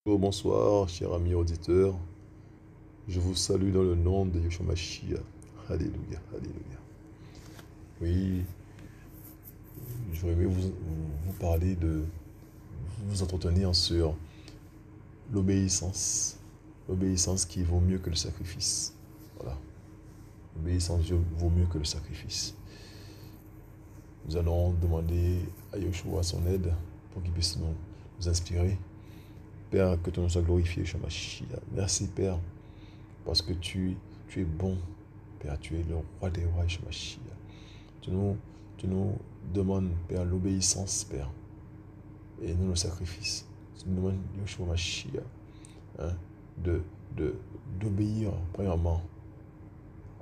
Bonsoir, chers amis auditeurs. Je vous salue dans le nom de Yeshua Mashiach. Alléluia, alléluia. Oui, j'aurais aimé vous parler vous entretenir sur l'obéissance. L'obéissance qui vaut mieux que le sacrifice. Voilà. L'obéissance vaut mieux que le sacrifice. Nous allons demander à Yeshua son aide pour qu'il puisse nous inspirer. Père, que ton nom soit glorifié, Yeshua Mashiach. Merci, Père, parce que tu es bon. Père, tu es le roi des rois, Yeshua Mashiach. Tu nous demandes, Père, l'obéissance, Père, et nous le sacrifice. Tu nous demandes, Yeshua Mashiach, hein, d'obéir, premièrement,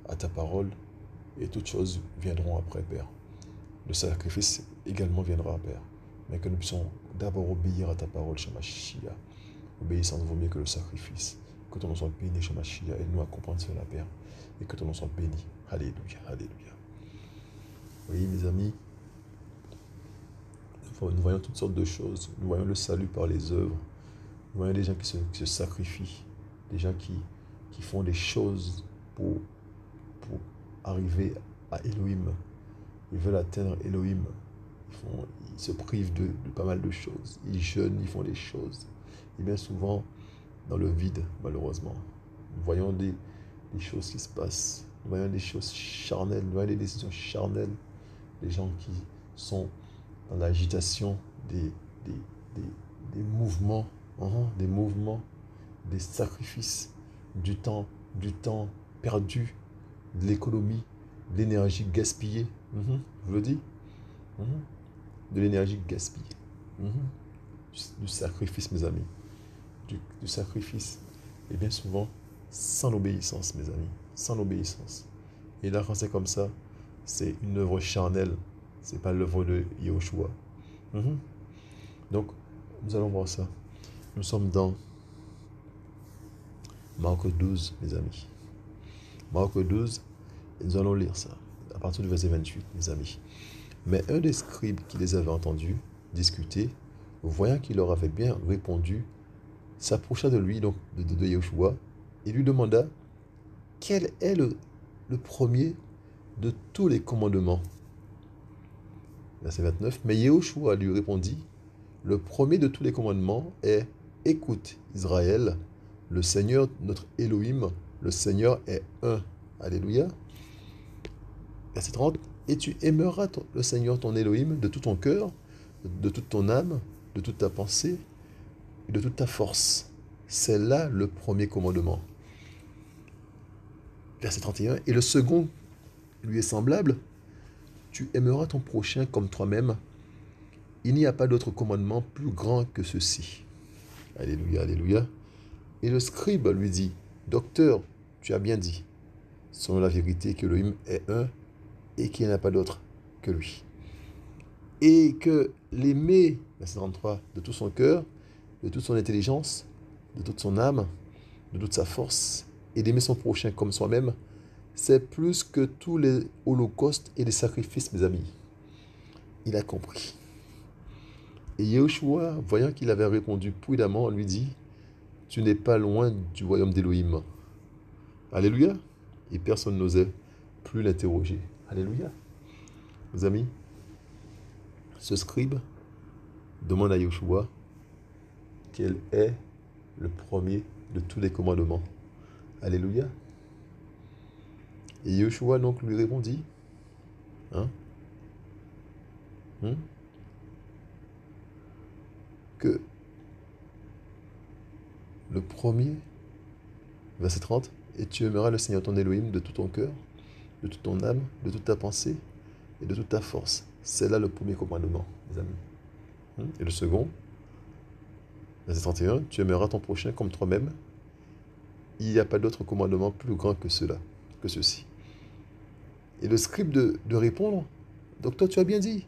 à ta parole, et toutes choses viendront après, Père. Le sacrifice également viendra, Père. Mais que nous puissions d'abord obéir à ta parole, Yeshua Mashiach. L'obéissance vaut mieux que le sacrifice. Que ton nom soit béni, Yeshua Mashiach, et nous à comprendre cela, Père. Et que ton nom soit béni. Alléluia, alléluia. Oui, mes amis, nous voyons toutes sortes de choses. Nous voyons le salut par les œuvres. Nous voyons des gens qui se sacrifient. Des gens qui font des choses pour arriver à Elohim. Ils veulent atteindre Elohim. Ils se privent de pas mal de choses. Ils jeûnent, ils font des choses. Et bien souvent, dans le vide, malheureusement. Nous voyons des choses qui se passent. Nous voyons des choses charnelles. Nous voyons des décisions charnelles. Des gens qui sont dans l'agitation des mouvements, des sacrifices, du temps perdu, de l'économie, de l'énergie gaspillée. Je le dis. De l'énergie gaspillée. Du sacrifice, mes amis. Du sacrifice. Et bien souvent, sans l'obéissance, mes amis. Sans l'obéissance. Et là, quand c'est comme ça, c'est une œuvre charnelle. Ce n'est pas l'œuvre de Yahushua. Donc, nous allons voir ça. Nous sommes dans Marc 12, mes amis. Marc 12, et nous allons lire ça, à partir du verset 28, mes amis. Mais un des scribes qui les avait entendus discuter, voyant qu'il leur avait bien répondu, s'approcha de lui, donc de Yahushua, et lui demanda quel est le premier de tous les commandements. Verset 29. Mais Yahushua lui répondit, le premier de tous les commandements est, écoute Israël, le Seigneur notre Elohim, le Seigneur est un. Alléluia. Verset 30. Et tu aimeras le Seigneur ton Elohim de tout ton cœur, de toute ton âme, de toute ta pensée et de toute ta force. C'est là le premier commandement. Verset 31. Et le second lui est semblable. Tu aimeras ton prochain comme toi-même. Il n'y a pas d'autre commandement plus grand que ceci. Alléluia, alléluia. Et le scribe lui dit, docteur, tu as bien dit, selon la vérité, que Elohim est un et qu'il n'y en a pas d'autre que lui. Et que l'aimer, verset 33, de tout son cœur, de toute son intelligence, de toute son âme, de toute sa force, et d'aimer son prochain comme soi-même, c'est plus que tous les holocaustes et les sacrifices, mes amis. Il a compris. Et Yahushua, voyant qu'il avait répondu prudemment, lui dit, tu n'es pas loin du royaume d'Élohim. Alléluia. Et personne n'osait plus l'interroger. Alléluia. Mes amis, ce scribe demande à Yahushua quel est le premier de tous les commandements. Alléluia. Et Yahushua donc lui répondit, que le premier, verset 30, et tu aimeras le Seigneur ton Elohim de tout ton cœur, de toute ton âme, de toute ta pensée et de toute ta force. C'est là le premier commandement, mes amis. Et le second, verset 31, tu aimeras ton prochain comme toi-même. Il n'y a pas d'autre commandement plus grand que ceci. Et le scribe de répondre, donc toi tu as bien dit,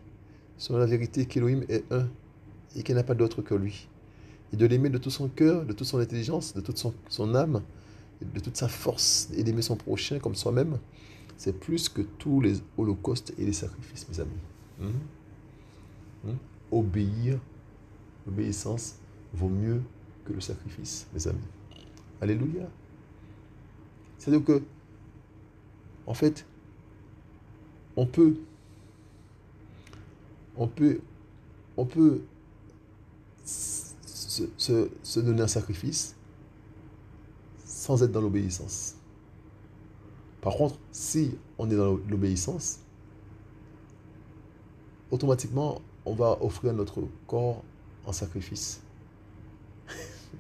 selon la vérité qu'Elohim est un et qu'il n'y a pas d'autre que lui. Et de l'aimer de tout son cœur, de toute son intelligence, de toute son âme, de toute sa force, et d'aimer son prochain comme soi-même, c'est plus que tous les holocaustes et les sacrifices, mes amis. Obéir, l'obéissance vaut mieux que le sacrifice, mes amis. Alléluia. C'est-à-dire que, en fait, on peut, on peut, on peut se donner un sacrifice sans être dans l'obéissance. Par contre, si on est dans l'obéissance, automatiquement, on va offrir notre corps en sacrifice.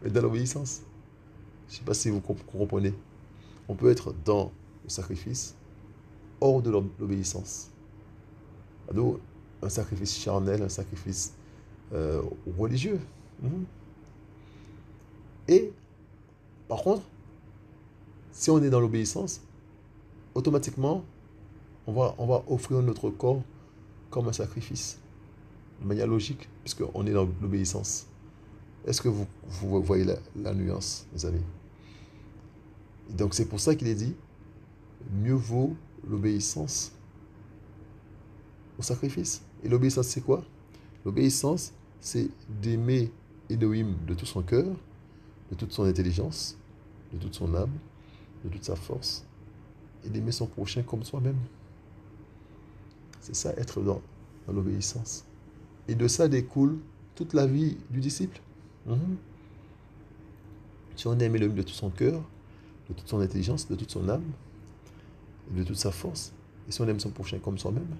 Mais dans l'obéissance. Je ne sais pas si vous comprenez. On peut être dans le sacrifice, hors de l'obéissance. Donc, un sacrifice charnel, un sacrifice religieux. Et, par contre, si on est dans l'obéissance, automatiquement, on va offrir notre corps comme un sacrifice, de manière logique, puisqu'on est dans l'obéissance. Est-ce que vous voyez la nuance, mes amis? Donc c'est pour ça qu'il est dit, mieux vaut l'obéissance au sacrifice. Et l'obéissance, c'est quoi? L'obéissance, c'est d'aimer Elohim de tout son cœur, de toute son intelligence, de toute son âme, de toute sa force, et d'aimer son prochain comme soi-même. C'est ça, être dans l'obéissance. Et de ça découle toute la vie du disciple. Si on aime Elohim de tout son cœur, de toute son intelligence, de toute son âme, de toute sa force, et si on aime son prochain comme soi-même,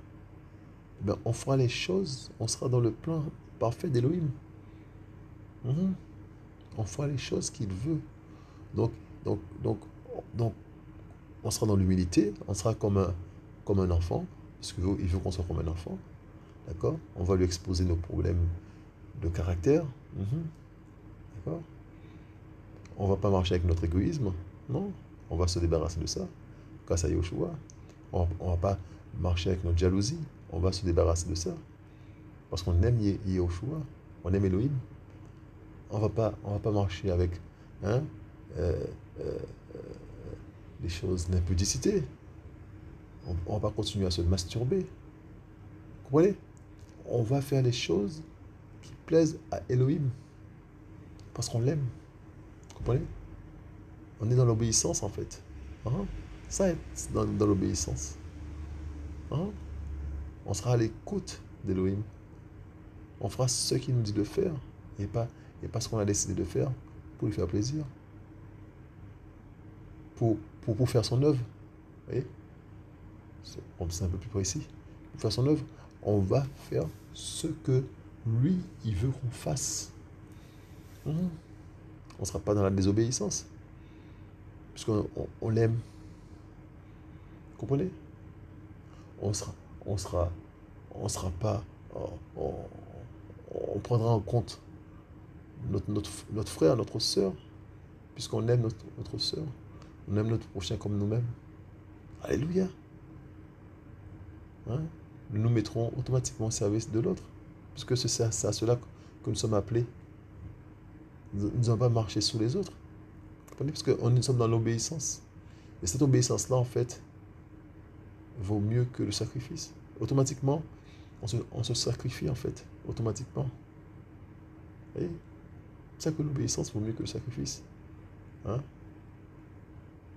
ben on fera les choses, on sera dans le plan parfait d'Elohim. On fera les choses qu'il veut. Donc, on sera dans l'humilité, on sera comme un enfant, parce qu'il veut qu'on soit comme un enfant. D'accord? On va lui exposer nos problèmes de caractère. D'accord? On ne va pas marcher avec notre égoïsme. Non, on va se débarrasser de ça. Grâce à Yoshua. On ne va pas marcher avec notre jalousie. On va se débarrasser de ça. Parce qu'on aime Yoshua. On aime Elohim. On va pas marcher avec des choses d'impudicité. On ne va pas continuer à se masturber. Vous comprenez? On va faire les choses qui plaisent à Elohim. Parce qu'on l'aime. Vous comprenez? On est dans l'obéissance en fait. Ça est dans l'obéissance. On sera à l'écoute d'Elohim. On fera ce qu'il nous dit de faire et pas ce qu'on a décidé de faire pour lui faire plaisir. Pour faire son œuvre. Vous voyez? C'est un peu plus précis. Pour faire son œuvre, on va faire ce que lui, il veut qu'on fasse. On ne sera pas dans la désobéissance. Puisqu'on l'aime. Vous comprenez? On sera pas. On prendra en compte notre frère, notre soeur, puisqu'on aime notre soeur. On aime notre prochain comme nous-mêmes. Alléluia. Nous nous mettrons automatiquement au service de l'autre, puisque c'est à cela que nous sommes appelés. Nous n'allons pas marcher sous les autres. Parce que nous sommes dans l'obéissance. Et cette obéissance-là, en fait, vaut mieux que le sacrifice. Automatiquement, on se sacrifie, en fait. Automatiquement. Vous voyez? C'est ça que l'obéissance vaut mieux que le sacrifice.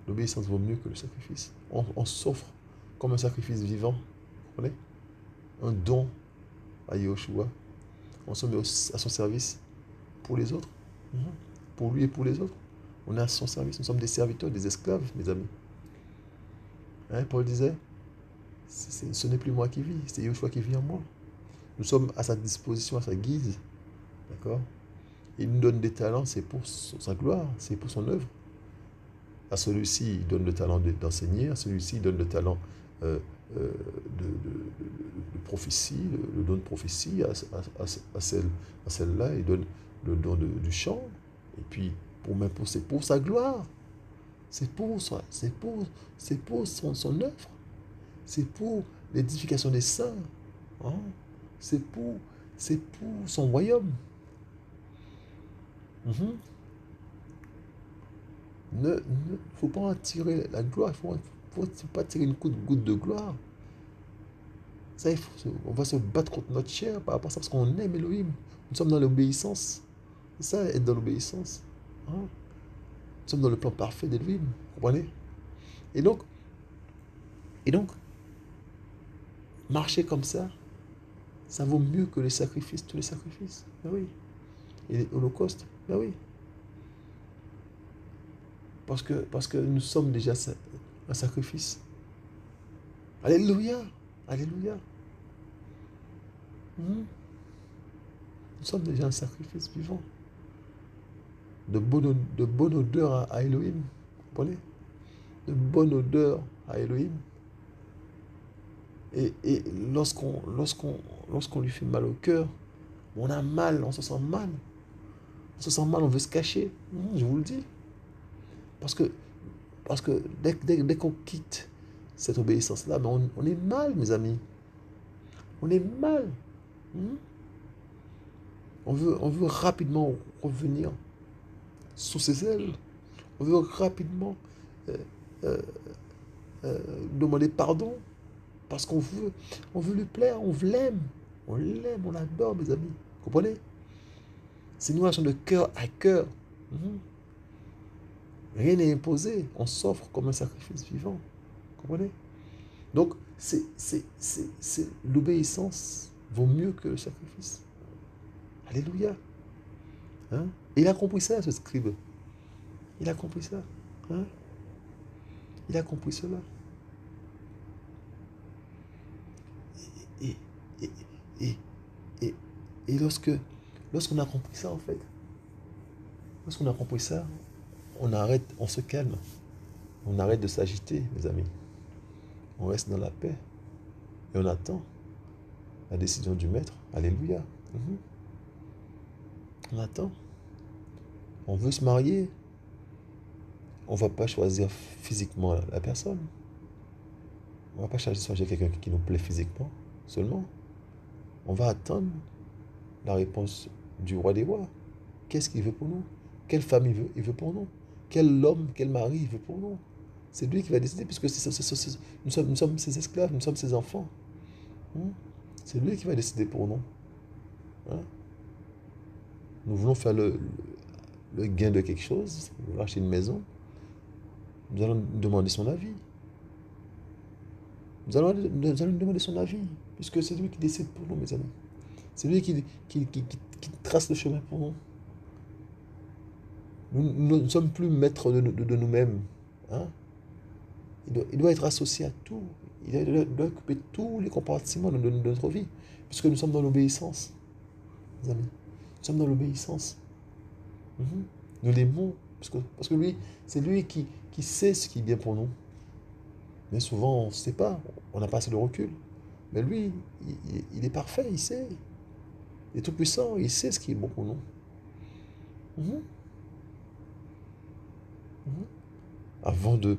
L'obéissance vaut mieux que le sacrifice. On s'offre comme un sacrifice vivant. Vous comprenez? Un don à Yahushua. On se met à son service pour les autres. Pour lui et pour les autres. On est à son service. Nous sommes des serviteurs, des esclaves, mes amis. Paul disait, ce n'est plus moi qui vis, c'est Yahushua qui vit en moi. Nous sommes à sa disposition, à sa guise. D'accord? Il nous donne des talents, c'est pour sa gloire, c'est pour son œuvre. À celui-ci, il donne le talent d'enseigner, à celui-ci, il donne le talent de prophétie, le don de prophétie, à celle-là, il donne le don du chant, et puis c'est pour sa gloire, c'est pour son œuvre, c'est pour l'édification des saints, c'est pour son royaume. Ne faut pas en tirer la gloire, il faut pas tirer une goutte de gloire. Ça, on va se battre contre notre chair par rapport à ça, parce qu'on aime Elohim. Nous sommes dans l'obéissance. C'est ça, être dans l'obéissance. Hein? Nous sommes dans le plan parfait d'Elohim. Vous comprenez? Et donc, et donc, marcher comme ça vaut mieux que les sacrifices, tous les sacrifices. Ben oui. Et l'Holocauste, ben oui. Parce que nous sommes déjà un sacrifice. Alléluia. Alléluia. Mhm. Nous sommes déjà un sacrifice vivant. De bonne odeur à Elohim. Vous comprenez? De bonne odeur à Elohim. Et lorsqu'on lui fait mal au cœur, on a mal, on se sent mal. On se sent mal, on veut se cacher. Je vous le dis. Parce que, parce que dès qu'on quitte cette obéissance-là, ben on est mal, mes amis. On est mal. Hmm? On veut rapidement revenir sous ses ailes. On veut rapidement euh, euh, demander pardon. Parce on veut lui plaire, on l'aime. On l'aime, on l'adore, mes amis. Vous comprenez? C'est une relation de cœur à cœur. Mhm. Rien n'est imposé. On s'offre comme un sacrifice vivant. Vous comprenez? Donc, l'obéissance vaut mieux que le sacrifice. Alléluia. Hein? Et il a compris ça, ce scribe. Il a compris ça. Hein? Il a compris cela. Et, et, et, et, et lorsqu'on a compris ça, en fait, lorsqu'on a compris ça, on arrête, on se calme. On arrête de s'agiter, mes amis. On reste dans la paix. Et on attend la décision du maître. Alléluia. Mhm. On attend. On veut se marier. On ne va pas choisir physiquement la personne. On ne va pas choisir quelqu'un qui nous plaît physiquement seulement. On va attendre la réponse du roi des rois. Qu'est-ce qu'il veut pour nous? Quelle femme il veut pour nous? Quel homme, quel mari il veut pour nous? C'est lui qui va décider, puisque nous sommes ses esclaves, nous sommes ses enfants. Hmm? C'est lui qui va décider pour nous. Hein? Nous voulons faire le gain de quelque chose, nous voulons acheter une maison. Nous allons demander son avis. Nous allons lui demander son avis, puisque c'est lui qui décide pour nous, mes amis. C'est lui qui trace le chemin pour nous. Nous ne sommes plus maîtres de nous-mêmes. Hein? Il doit être associé à tout. Il doit occuper tous les compartiments de notre vie, puisque nous sommes dans l'obéissance, mes amis. Nous sommes dans l'obéissance. Mhm. Nous l'aimons, parce que lui, c'est lui qui sait ce qui est bien pour nous. Mais souvent, on ne sait pas, on n'a pas assez de recul. Mais lui, il est parfait, il sait. Il est tout puissant, il sait ce qui est bon pour nous. Mhm. Mhm. Avant de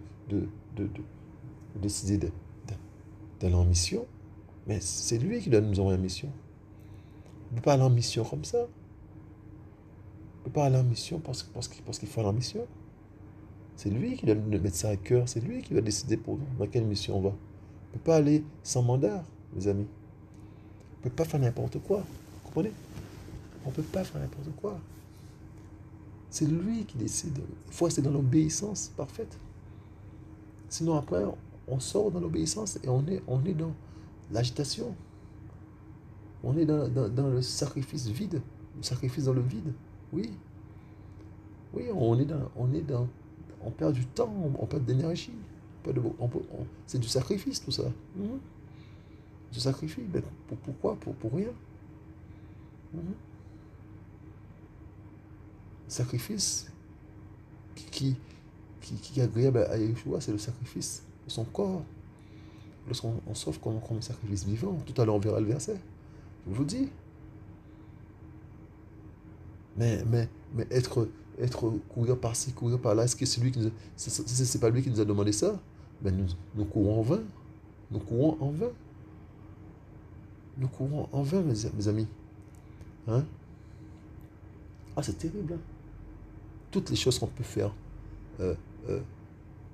décider d'aller en mission, mais c'est lui qui doit nous envoyer en mission. On ne peut pas aller en mission comme ça. On ne peut pas aller en mission parce qu'il faut aller en mission. C'est lui qui doit nous mettre ça à cœur. C'est lui qui va décider pour nous dans quelle mission on va. On ne peut pas aller sans mandat, mes amis. On ne peut pas faire n'importe quoi. Vous comprenez? On ne peut pas faire n'importe quoi. C'est lui qui décide. Il faut rester dans l'obéissance parfaite. Sinon, après, on sort dans l'obéissance et on est dans l'agitation. On est dans le sacrifice vide. Le sacrifice dans le vide. Oui. Oui, on perd du temps, on perd de l'énergie. C'est du sacrifice, tout ça. Du sacrifice. Mais pourquoi? Pour rien. Mhm. Sacrifice qui est agréable à Yeshua, c'est le sacrifice de son corps. Lorsqu'on s'offre comme un sacrifice vivant, tout à l'heure on verra le verset. Je vous dis. Mais être courir par-ci, courir par-là, est-ce que c'est lui qui nous c'est pas lui qui nous a demandé ça? Ben nous courons en vain. Nous courons en vain. Nous courons en vain, mes amis. Hein? Ah, c'est terrible. Hein? Toutes les choses qu'on peut faire euh, euh,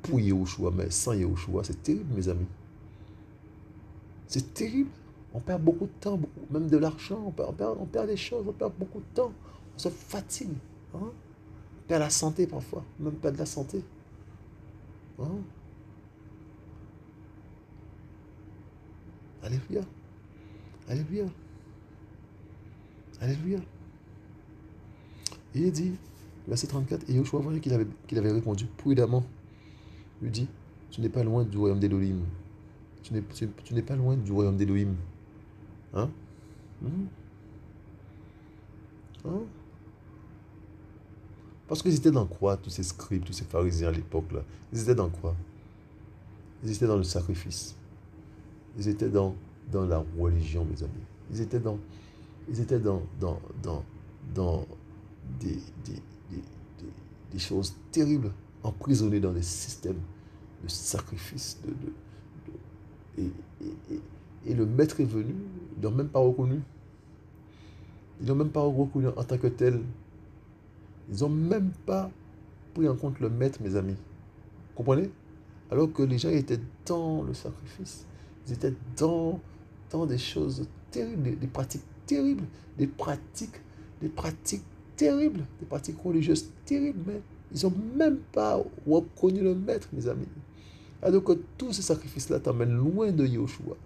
pour Yahushua, mais sans Yahushua, c'est terrible, mes amis. C'est terrible. On perd beaucoup de temps, même de l'argent, on perd des choses, on perd beaucoup de temps. On se fatigue. Hein? perd la santé parfois, même perdre la santé. Hein? Alléluia, alléluia, alléluia. Et il dit, verset 34, et Yoshua voyait qu'il avait répondu prudemment. Il lui dit, tu n'es pas loin du royaume d'Élohim. Tu n'es pas loin du royaume d'Élohim. Hein? Mhm. Hein? Parce qu'ils étaient dans quoi, tous ces scribes, tous ces pharisiens à l'époque là? Ils étaient dans quoi? Ils étaient dans le sacrifice. Ils étaient dans la religion, mes amis. Ils étaient dans des, des, des, des choses terribles, emprisonnés dans des systèmes de sacrifice. Et le maître est venu, ils ne l'ont même pas reconnu. Ils ne l'ont même pas reconnu en tant que tel. Ils n'ont même pas pris en compte le maître, mes amis. Comprenez? Alors que les gens étaient dans le sacrifice. Ils étaient dans des choses terribles, des pratiques terribles, des pratiques terribles, des pratiques religieuses terribles. Mais ils n'ont même pas reconnu le maître, mes amis. Alors que tous ces sacrifices-là t'emmènent loin de Yahushua.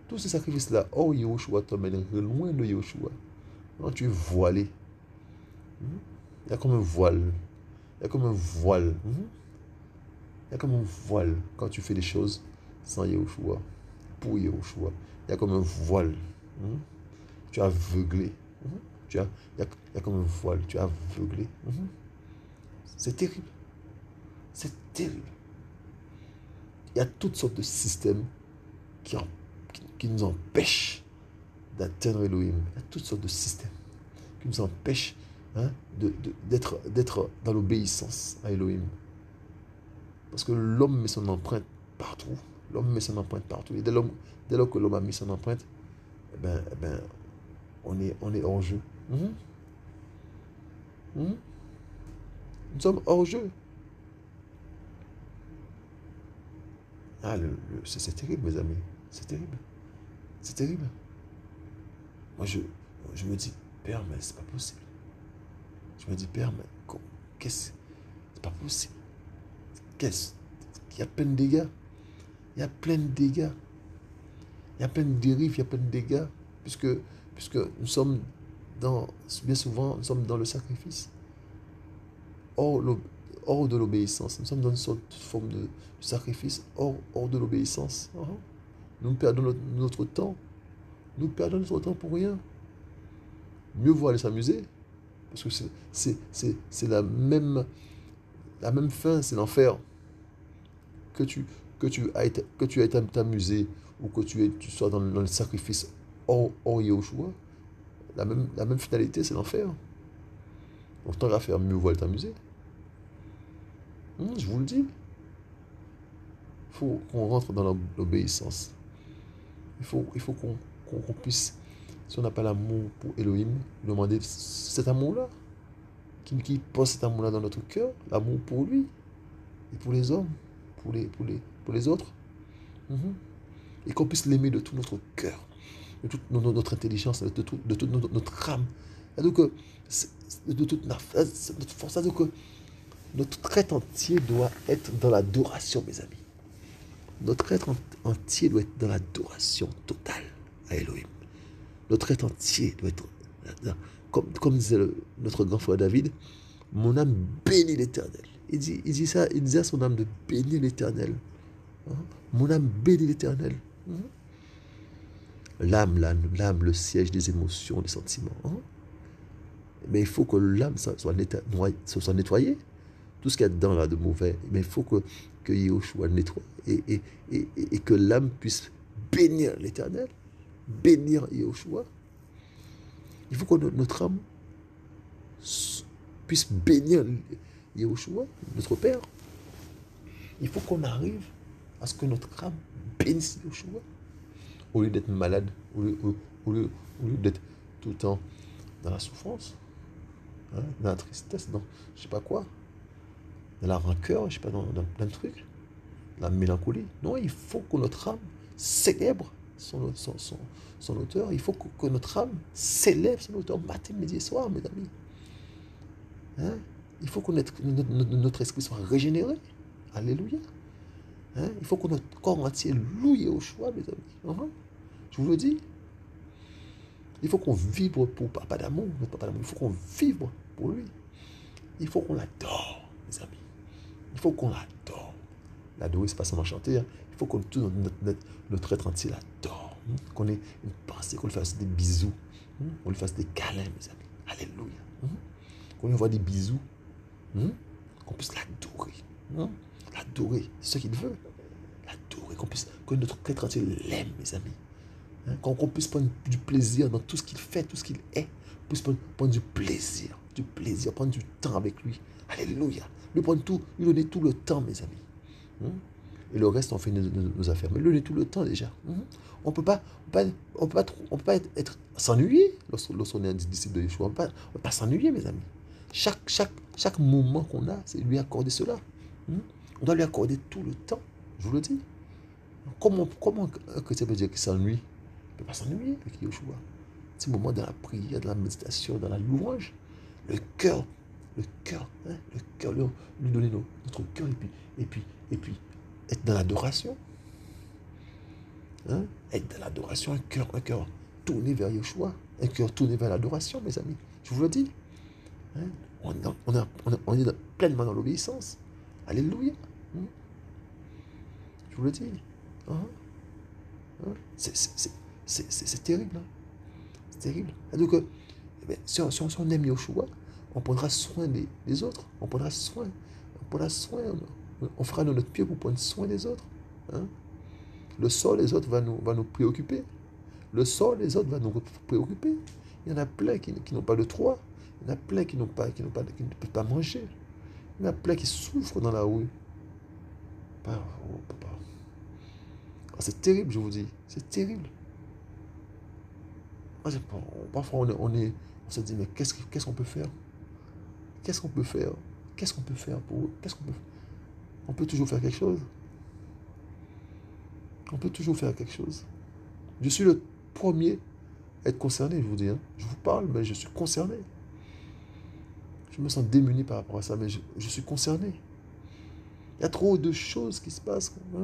Tous ces sacrifices-là, oh Yahushua, t'emmènent loin de Yahushua. Quand tu es voilé, il y a comme un voile. Il y a comme un voile. Il y a comme un voile quand tu fais des choses sans Yahushua, pour Yahushua. Il y a comme un voile. Tu es aveuglé. Il y a comme un voile. Tu es aveuglé. C'est terrible. C'est terrible. Il y a toutes sortes de systèmes qui nous empêchent d'atteindre Elohim. Il y a toutes sortes de systèmes qui nous empêchent d'être dans l'obéissance à Elohim. Parce que l'homme met son empreinte partout. L'homme met son empreinte partout. Et dès lors que l'homme a mis son empreinte, on est hors jeu. Nous sommes hors jeu. Ah, c'est terrible, mes amis. C'est terrible. C'est terrible. Moi, je me dis, Père, mais c'est pas possible. Je me dis, Père, mais qu'est-ce? C'est pas possible. Qu'est-ce? Il y a plein de dégâts. Il y a plein de dégâts. Il y a plein de dérives, il y a plein de dégâts. Puisque nous sommes bien souvent, nous sommes dans le sacrifice. Hors de l'obéissance. Nous sommes dans une sorte de forme de sacrifice hors de l'obéissance. Nous perdons notre temps. Nous perdons notre temps pour rien. Mieux vaut aller s'amuser. Parce que c'est la même fin, c'est l'enfer. Que tu ailles t'amuser ou que tu sois dans le sacrifice hors Yahushua, la même finalité, c'est l'enfer. Donc tant qu'à faire, mieux vaut aller t'amuser. Je vous le dis. Il faut qu'on rentre dans l'obéissance. Il faut qu'on puisse, si on n'a pas l'amour pour Elohim, demander cet amour-là. Qui pose cet amour-là dans notre cœur, l'amour pour lui et pour les hommes, pour les autres. Et qu'on puisse l'aimer de tout notre cœur, de toute notre intelligence, de toute notre âme, de toute notre force. C'est-à-dire que notre être entier doit être dans l'adoration, mes amis. Notre être entier doit être dans l'adoration totale à Elohim. Notre être entier doit être, comme disait notre grand frère David, mon âme bénit l'Éternel. Il disait à son âme de bénir l'Éternel. Mon âme bénit l'Éternel. L'âme, le siège des émotions, des sentiments. Mais il faut que l'âme soit nettoyée. Tout ce qu'il y a dedans là de mauvais, mais il faut que Yahushua nettoie et que l'âme puisse bénir l'Éternel, bénir Yahushua. Il faut que notre âme puisse bénir Yahushua, notre Père. Il faut qu'on arrive à ce que notre âme bénisse Yahushua. Au lieu d'être malade, au lieu d'être tout le temps dans la souffrance, dans la tristesse, dans je ne sais pas quoi, dans la rancœur, je ne sais pas, dans plein de trucs, la mélancolie. Non, il faut que notre âme célèbre son auteur. Il faut que notre âme célèbre son auteur matin, midi et soir, mes amis. Hein? Il faut que notre esprit soit régénéré. Alléluia. Hein? Il faut que notre corps entier loue Yahushua, mes amis. Je vous le dis. Il faut qu'on vibre pour Papa d'amour, notre Papa d'amour. Il faut qu'on vibre pour lui. Il faut qu'on l'adore, mes amis. Il faut qu'on l'adore. L'adorer, c'est pas seulement chanter. Hein. Il faut qu'on tout notre être entier l'adore. Qu'on ait une pensée, qu'on lui fasse des bisous. Qu'on lui fasse des câlins, mes amis. Alléluia. Qu'on lui envoie des bisous. Qu'on puisse l'adorer. L'adorer, c'est ce qu'il veut. L'adorer, que notre être entier l'aime, mes amis. Qu'on puisse prendre du plaisir dans tout ce qu'il fait, tout ce qu'il est. Qu'on puisse prendre du plaisir, prendre du temps avec lui. Alléluia. Lui donner tout le temps, mes amis. Et le reste, on fait nos affaires. Mais lui donner tout le temps déjà. On ne peut pas s'ennuyer lorsqu'on est un disciple de Yeshua. On ne peut pas s'ennuyer, mes amis. Chaque moment qu'on a, c'est lui accorder cela. On doit lui accorder tout le temps. Je vous le dis. Comment un chrétien peut dire qu'il s'ennuie? Il ne peut pas s'ennuyer avec Yeshua. C'est le moment dans la prière, dans la méditation, dans la louange. Le cœur, lui donner notre cœur et puis être dans l'adoration. Être dans l'adoration, un cœur tourné vers Yeshua, un cœur tourné vers l'adoration, mes amis. Je vous le dis. On est pleinement dans l'obéissance. Alléluia. Je vous le dis. C'est terrible. C'est terrible. Donc, si on aime Yeshua, on prendra soin des autres. On prendra soin. On fera de notre pied pour prendre soin des autres. Le sort des autres va nous préoccuper. Le sort des autres va nous préoccuper. Il y en a plein qui n'ont pas de toit. Il y en a plein qui ne peuvent pas manger. Il y en a plein qui souffrent dans la rue. Papa. C'est terrible, je vous dis. C'est terrible. Parfois, on se dit, mais qu'est-ce qu'on peut faire? Qu'est-ce qu'on peut faire? Qu'est-ce qu'on peut faire pour eux? On peut toujours faire quelque chose. On peut toujours faire quelque chose. Je suis le premier à être concerné, je vous dis. Je vous parle, mais je suis concerné. Je me sens démuni par rapport à ça, mais je suis concerné. Il y a trop de choses qui se passent. Il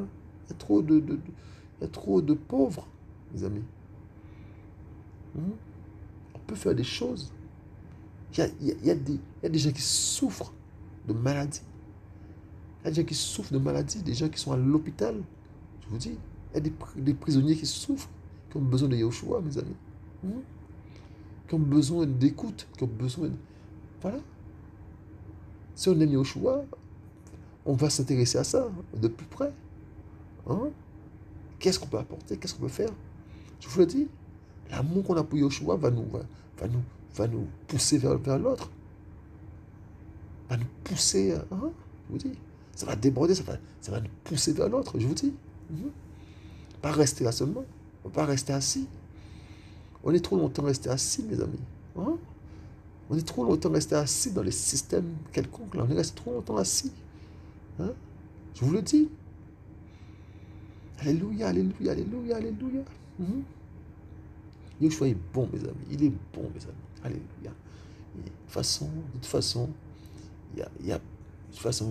y a trop de pauvres, mes amis. On peut faire des choses. Il y a des gens qui souffrent de maladies. Il y a des gens qui souffrent de maladies, des gens qui sont à l'hôpital. Je vous dis, il y a des prisonniers qui souffrent, qui ont besoin de Yahushua, mes amis. Qui ont besoin d'écoute, qui ont besoin de... Voilà. Si on aime Yahushua, on va s'intéresser à ça de plus près. Qu'est-ce qu'on peut apporter? Qu'est-ce qu'on peut faire? Je vous le dis, l'amour qu'on a pour Yahushua va nous pousser vers l'autre. Va nous pousser, je vous dis. Ça va déborder, ça va nous pousser vers l'autre, je vous dis. Pas rester là seulement. On ne va pas rester assis. On est trop longtemps resté assis, mes amis. On est trop longtemps resté assis dans les systèmes quelconques. Là. On est resté trop longtemps assis. Je vous le dis. Alléluia, alléluia, alléluia, alléluia. Yeshua est bon, mes amis. Il est bon, mes amis. Alléluia. De toute façon,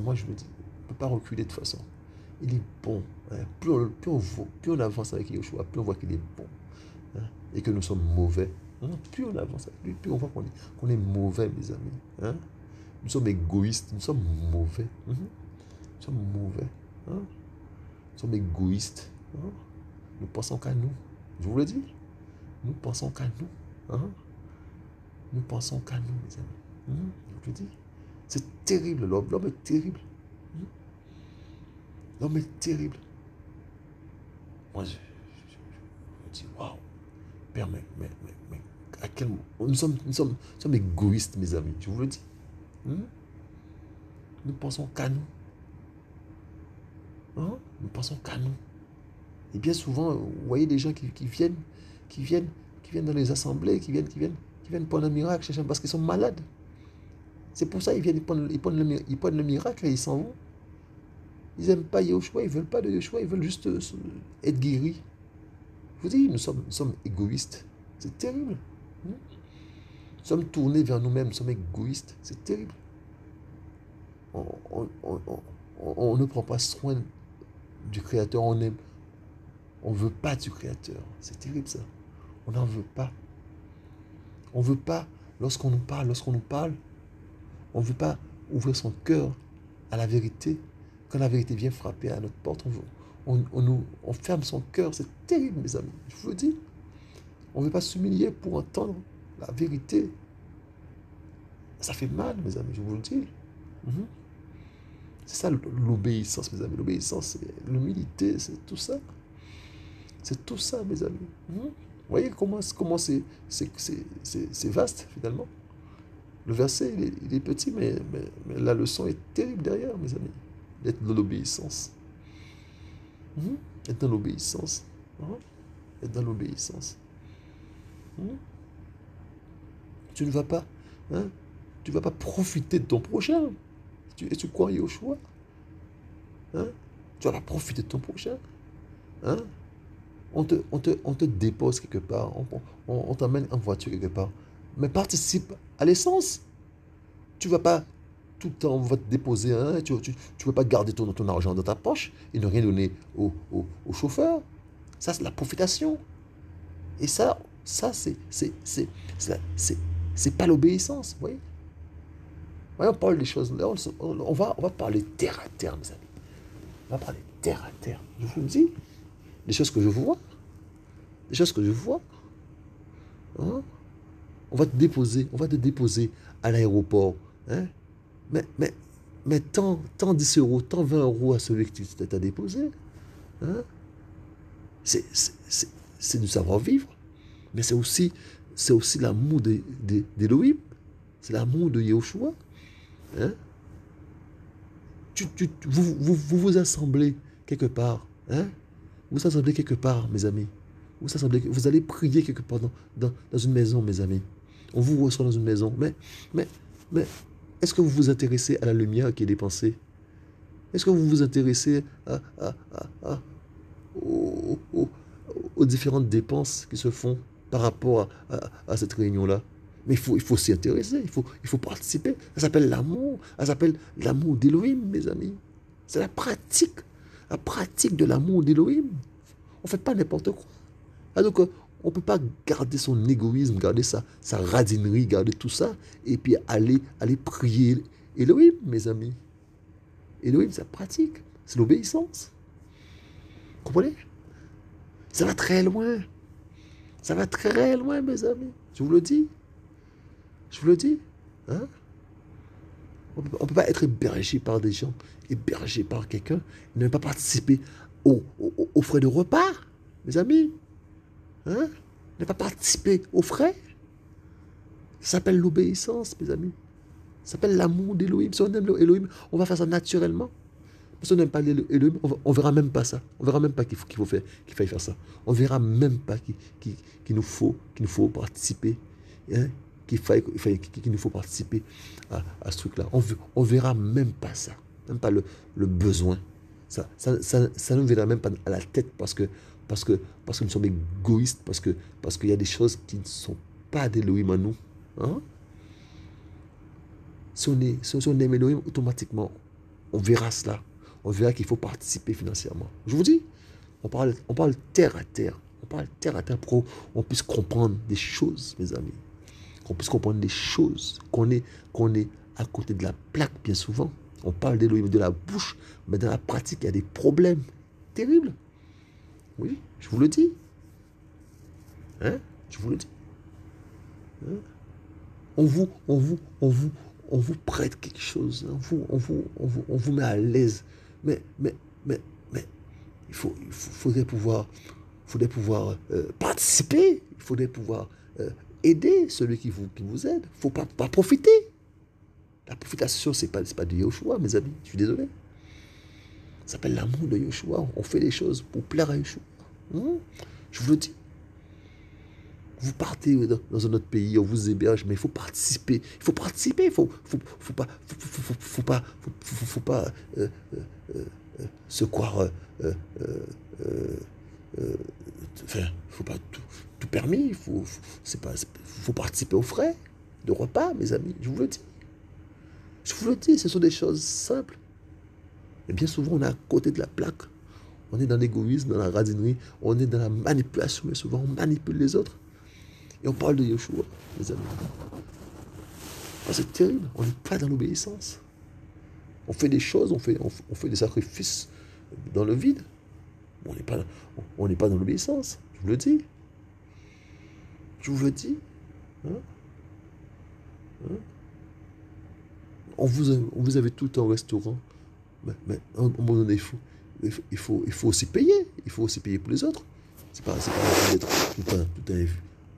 moi je me dis, on ne peut pas reculer de toute façon. Il est bon. Plus on avance avec Yeshua, plus on voit qu'il est bon. Et que nous sommes mauvais. Plus on avance avec lui, plus on voit qu'on est mauvais, mes amis. Nous sommes égoïstes, nous sommes mauvais. Nous sommes mauvais. Nous sommes égoïstes. Nous pensons qu'à nous. Je vous le dis. Nous pensons qu'à nous. Nous pensons qu'à nous, mes amis. Je vous le dis. C'est terrible, l'homme. L'homme est terrible. L'homme est terrible. Moi, je dis, waouh. Père, mais à quel moment nous sommes égoïstes, mes amis. Je vous le dis. Nous pensons qu'à nous. Nous pensons qu'à nous. Et bien souvent, vous voyez des gens qui viennent dans les assemblées, qui viennent prendre un miracle parce qu'ils sont malades. C'est pour ça qu'ils prennent le miracle et ils s'en vont. Ils n'aiment pas Yahushua, ils ne veulent pas de Yahushua, ils veulent juste être guéris. Je vous dis, nous sommes égoïstes. C'est terrible. Nous sommes tournés vers nous-mêmes, nous sommes égoïstes. C'est terrible. On ne prend pas soin du Créateur, on veut pas du Créateur. C'est terrible ça. On n'en veut pas. On veut pas, lorsqu'on nous parle, on veut pas ouvrir son cœur à la vérité. Quand la vérité vient frapper à notre porte, on ferme son cœur. C'est terrible, mes amis. Je vous le dis. On ne veut pas s'humilier pour entendre la vérité. Ça fait mal, mes amis, je vous le dis. Mhm. C'est ça l'obéissance, mes amis. L'obéissance, c'est l'humilité, c'est tout ça. C'est tout ça, mes amis. Mhm. Vous voyez comment c'est vaste, finalement. Le verset, il est petit, mais la leçon est terrible derrière, mes amis. D'être dans l'obéissance. Mhm. Être dans l'obéissance. Mhm. Être dans l'obéissance. Mhm. Tu ne vas pas, hein, tu vas pas profiter de ton prochain. Tu crois au choix, hein? Tu vas pas profiter de ton prochain, hein? On te dépose quelque part, on t'emmène en voiture quelque part, mais participe à l'essence. Tu vas pas tout le temps, on va te déposer, hein? Tu vas pas garder ton argent dans ta poche et ne rien donner au chauffeur. Ça, c'est la profitation. Et ça c'est pas l'obéissance, vous voyez? Ouais, on parle des choses, là, on va parler terre à terre, mes amis. On va parler terre à terre. Je vous le dis, des choses que je vois, des choses que je vois. Hein? On va te déposer à l'aéroport. Hein? Mais, mais, mais tant 10 euros, tant 20 euros à celui que tu t'as déposé. Hein? C'est c'est- c'est du savoir-vivre, mais c'est aussi l'amour d'Élohim, c'est l'amour de Yahushua. Hein? Vous assemblez quelque part. Hein? Vous vous assemblez quelque part, mes amis. Vous allez prier quelque part dans une maison, mes amis. On vous reçoit dans une maison. Mais, mais est-ce que vous vous intéressez à la lumière qui est dépensée? Est-ce que vous vous intéressez aux, aux différentes dépenses qui se font par rapport à cette réunion-là? Mais il faut s'y intéresser, il faut participer. Ça s'appelle l'amour. Ça s'appelle l'amour d'Élohim, mes amis. C'est la pratique de l'amour d'Élohim. On ne fait pas n'importe quoi. Ah, donc, on ne peut pas garder son égoïsme, garder sa radinerie, garder tout ça, et puis aller prier Elohim, mes amis. Elohim, c'est la pratique, c'est l'obéissance. Vous comprenez? Ça va très loin. Ça va très loin, mes amis. Je vous le dis. Je vous le dis. Hein? On ne peut pas être hébergé par des gens, hébergé par quelqu'un, et ne pas participer aux frais de repas, mes amis. Hein? Ne pas participer aux frais. Ça s'appelle l'obéissance, mes amis. Ça s'appelle l'amour d'Elohim. Si on aime Elohim, on va faire ça naturellement. Si on n'aime pas Elohim, on verra même pas ça. On verra même pas qu'il faut faire, qu'il faille faire ça. On verra même pas qu'il nous faut participer. Hein? Qu'il nous faut participer à ce truc-là. On verra même pas ça. Même pas le besoin. Ça ne viendra même pas à la tête parce que nous sommes égoïstes, parce qu'il y a des choses qui ne sont pas d'Elohim en nous. Hein? Si on aime Elohim, automatiquement, on verra cela. On verra qu'il faut participer financièrement. Je vous dis, on parle terre à terre. On parle terre à terre pour qu'on puisse comprendre des choses, mes amis. Qu'on puisse comprendre des choses. Qu'on est à côté de la plaque, bien souvent. On parle d'Elohim de la bouche, mais dans la pratique, il y a des problèmes terribles. Oui, je vous le dis. Hein? Je vous le dis. Hein? On vous, on vous, on vous, on vous prête quelque chose. On vous met à l'aise. Mais, mais, mais, faudrait pouvoir participer. Il faudrait pouvoir aider celui qui vous aide. Il ne faut pas profiter. La profitation, c'est pas de Yoshua, mes amis. Je suis désolé. Ça s'appelle l'amour de Yoshua. On fait les choses pour plaire à Yoshua. Je vous le dis. Vous partez dans un autre pays, on vous héberge, mais il faut participer. Il faut participer. Faut pas se croire. Enfin, faut pas tout permis. Faut participer aux frais de repas, mes amis. Je vous le dis. Je vous le dis, ce sont des choses simples. Et bien souvent, on est à côté de la plaque. On est dans l'égoïsme, dans la radinerie, on est dans la manipulation, mais souvent on manipule les autres. Et on parle de Yeshua, les amis. Ah, c'est terrible, on n'est pas dans l'obéissance. On fait des choses, on fait des sacrifices dans le vide. On n'est pas dans l'obéissance, je vous le dis. Je vous le dis. Hein? Hein? On vous avait tout en restaurant. Mais à un moment donné, il faut aussi payer. Il faut aussi payer pour les autres. C'est pas d'être tout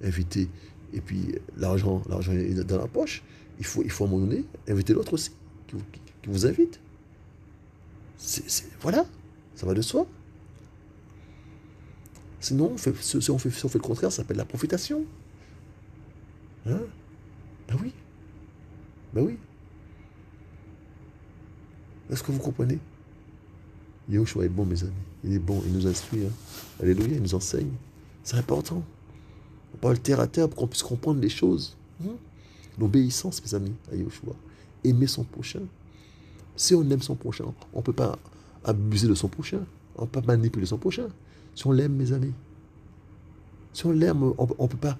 invité et puis l'argent est dans la poche. Il faut à un moment donné inviter l'autre aussi, qui vous invite. Voilà, ça va de soi. Sinon, si on fait le contraire, ça s'appelle la profitation. Hein? Ben oui, ben oui. Est-ce que vous comprenez? Yahushua est bon, mes amis. Il est bon, il nous instruit. Hein. Alléluia, il nous enseigne. C'est important. On parle terre à terre pour qu'on puisse comprendre les choses. L'obéissance, mes amis, à Yahushua. Aimer son prochain. Si on aime son prochain, on ne peut pas abuser de son prochain. On ne peut pas manipuler son prochain. Si on l'aime, mes amis. Si on l'aime, on peut pas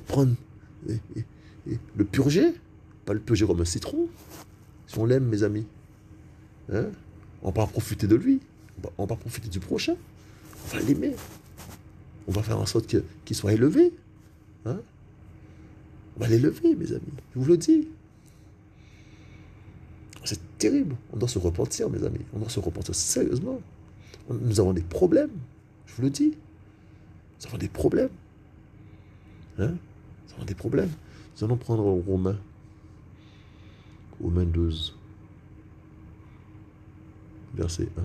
prendre le purger. Pas le purger comme un citron. Si on l'aime, mes amis. Hein? On va profiter de lui. On va profiter du prochain. On va l'aimer. On va faire en sorte qu'il soit élevé. Hein? On va l'élever, mes amis. Je vous le dis. C'est terrible. On doit se repentir, mes amis. On doit se repentir sérieusement. Nous avons des problèmes. Je vous le dis. Nous avons des problèmes. Hein? Nous avons des problèmes. Nous allons prendre Romains 12, verset 1.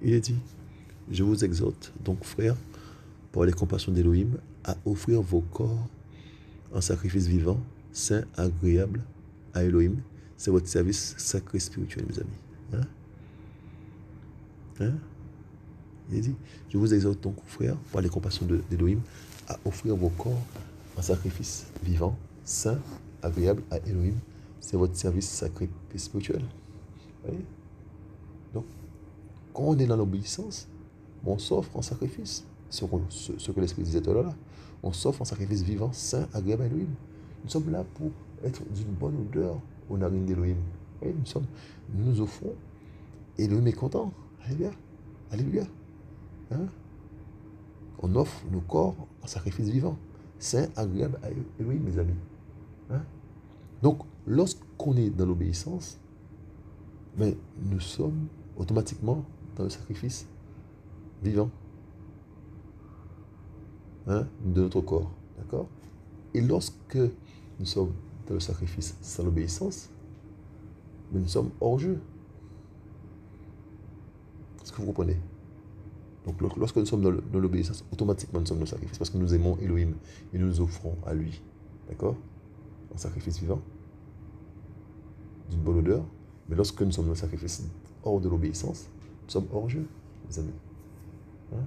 Il est dit, je vous exhorte donc, frères, par les compassions d'Élohim, à offrir vos corps en sacrifice vivant, saint, agréable à Elohim. C'est votre service sacré spirituel, mes amis. Hein? Hein? Il est dit, je vous exhorte donc, frères, par les compassions d'Élohim, à offrir vos corps en sacrifice vivant, saint, agréable à Elohim. C'est votre service sacré et spirituel. Vous voyez? Donc, quand on est dans l'obéissance, on s'offre en sacrifice. Ce que l'Esprit disait tout à l'heure, on s'offre en sacrifice vivant, saint, agréable à Elohim. Nous sommes là pour être d'une bonne odeur aux narines d'Elohim. Nous nous offrons et Elohim est content. Alléluia. Alléluia. Hein? On offre nos corps en sacrifice vivant, saint, agréable à Elohim, mes amis. Hein? Donc, lorsqu'on est dans l'obéissance, mais nous sommes automatiquement dans le sacrifice vivant, hein, de notre corps. D'accord? Et lorsque nous sommes dans le sacrifice sans l'obéissance, nous sommes hors jeu. Est-ce que vous comprenez? Donc lorsque nous sommes dans l'obéissance, automatiquement nous sommes dans le sacrifice parce que nous aimons Elohim et nous nous offrons à lui. D'accord? En sacrifice vivant, d'une bonne odeur. Mais lorsque nous sommes dans le sacrifice hors de l'obéissance, nous sommes hors jeu, mes amis. Hein?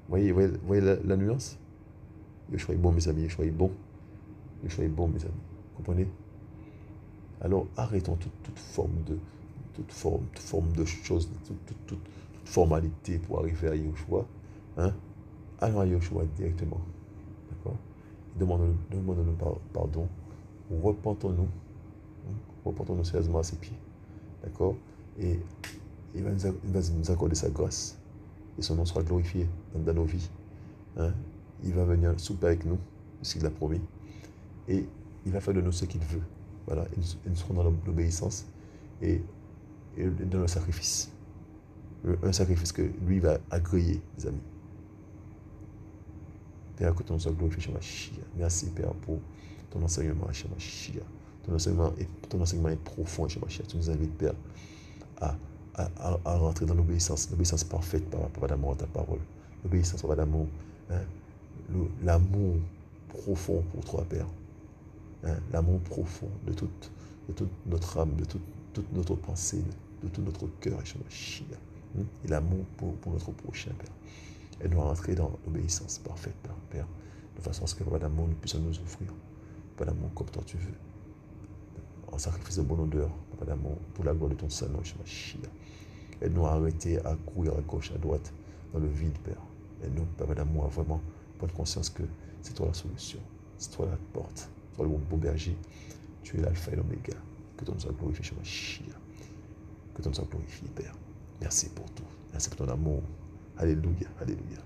Voyez la nuance? Yeshua est bon, mes amis. Yeshua est bon. Yeshua est bon, mes amis. Vous comprenez? Alors arrêtons toute forme de choses, toute formalité pour arriver à Yeshua. Hein? Allons à Yeshua directement. D'accord? Demandons-nous pardon. Repentons-nous. Repentons-nous sérieusement à ses pieds. D'accord? Et il va nous accorder sa grâce. Et son nom sera glorifié dans nos vies. Hein? Il va venir souper avec nous, puisqu'il l'a promis. Et il va faire de nous ce qu'il veut. Voilà, et nous serons dans l'obéissance et dans le sacrifice. Un sacrifice que lui va agréer, mes amis. Père, que ton nom soit glorifié, Shemashia. Merci, Père, pour ton enseignement, Shemashia. Ton enseignement est profond, Shemashia. Tu nous invites, Père, à rentrer dans l'obéissance parfaite par rapport à l'amour à ta parole. L'obéissance par l'amour, hein? L'amour profond pour toi, Père. Hein? L'amour profond de toute notre âme, de toute notre pensée, de tout notre cœur, Shemashia. Et l'amour pour notre prochain, Père. Aide-nous à rentrer dans l'obéissance parfaite, Père, de façon à ce que, Papa d'amour, nous puissions nous offrir, Papa d'amour, comme toi tu veux, en sacrifice de bonne odeur, Papa d'amour, pour la gloire de ton Saint-Nom, Mashiach. Aide-nous à arrêter à courir à gauche, à droite, dans le vide, Père. Aide-nous, Papa d'amour, à vraiment prendre conscience que c'est toi la solution, c'est toi la porte, c'est toi le bon berger, tu es l'alpha et l'oméga. Que ton nous soit glorifié, Mashiach. Que ton nous soit glorifié, Père. Merci pour tout. Merci pour ton amour. Alléluia, alléluia.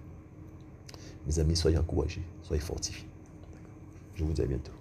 Mes amis, soyez encouragés, soyez fortifiés. Je vous dis à bientôt.